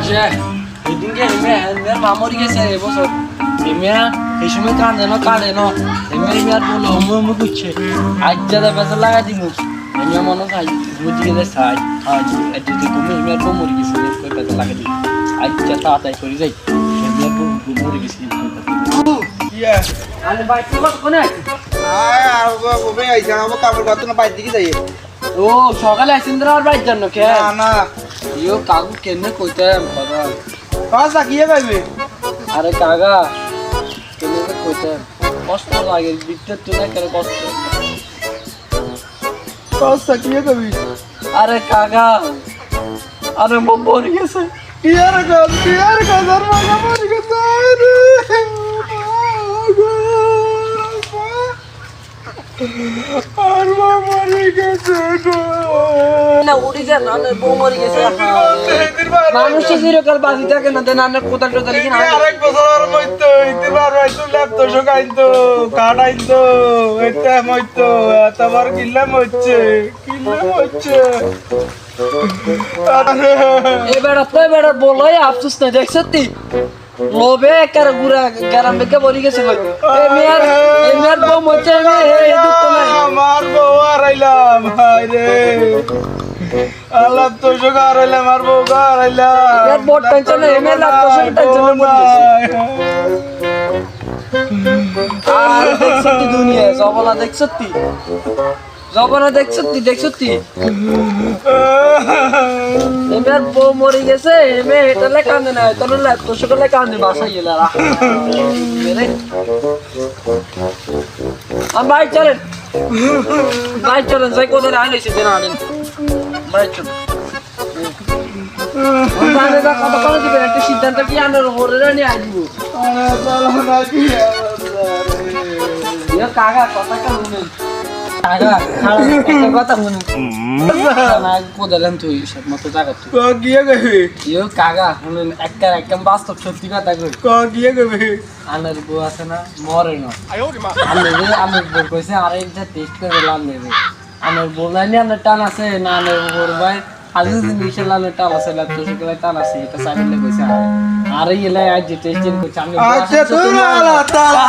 এদিনকে এমের মামরি গেছে এবছর এমিয়া এই সময় কাঁদে না এমিয়ার বলো মুমু বুঝছে আজ যাদের বেসা লাগাই দিব এমিয়া মনে খাই বুঝি গেলে চাই আজ যদি তুমি এমিয়ার বউ মরি গেছে কই বেসা লাগাই দিব আজ যা তাড়াতাড়ি করে যাই এমিয়ার বউ মরি গেছে ইয়া আরে ভাই তুই কোনে আয় আর ববে আইছা না কামর বাত না বাইরে দিকে যাই ও সকালে আইছেন আর বাইর জানো কে না না ইও কাকু কেনে কইতে কথা কাজা কিয়ে গাইবে আরে কাকা কেনে কইতে কষ্ট লাগে বিটটা তো না করে কষ্ট কাজা কিয়ে গাইবি আরে কাকা আরে মন মরে গেছে ইয়ার কাজ আর মাগা মরে গেছে রে আর মা মরে গেছে না উড়ি যা না বউ মরে গেছে মানুষ চিরকাল বাঁচি থাকে না দেন না কোথাও টোটাল কি না আরেক বছর মইতো ইতিবার হয়তো ল্যাপটপ শোকাইতো কাটাইতো এটা মইতো তোমার কিল্লাম হচ্ছে এবার বলাই আফসোস না দেখ সত্যি লোবে কার গুরা গ্রাম থেকে বলি গেছে কই এমিয়ার বউ মরছে এই দুঃখ নাই আমার বউ হারাইলাম হায় রে আল্লাহ তো শোকা হারাইলাম আর বউ হারাইলাম এর বড় টেনশন নেই এমিয়ার লাভ তো সব টেনশন পড়ে আর দেখ সত্যি দুনিয়া জবলা দেখ সত্যি এমিয়ার বউ মরে গেছে এমে এটালে কান্দে না তোর লাভ তো সকালে কান্দে বাসা গেল আর ভাই চলেন যাই কোথায় আনিছি দেন আনেন ভাই চলেন কতক্ষণ দিবেন একটা সিদ্ধান্ত কি আনার হরে নিয়ে আসবো কাকা কথা শুনেন কাকা একটা কথা শুনেন কোদালেন তুই সব মতো জায়গা তুই গিয়ে গেবি কাকা শুনেন একটা বাস্তব সত্যি কথা গিয়ে গেবি আনের বউ আছে না মরে না আমের বউ কইছে আর একটা টেস্ট করে লাল নেবে আমের বউ লাইনে আনের টান আছে না আনের বউর ভাই আজকে দিন বিশাল লালের টান আছে ল্যাপটপ শিখলে টান আছে এটা সাইডে কইছে আর এই এলাই আজ যে টেস্টিং করছে আমি আচ্ছা তুই আলা তালা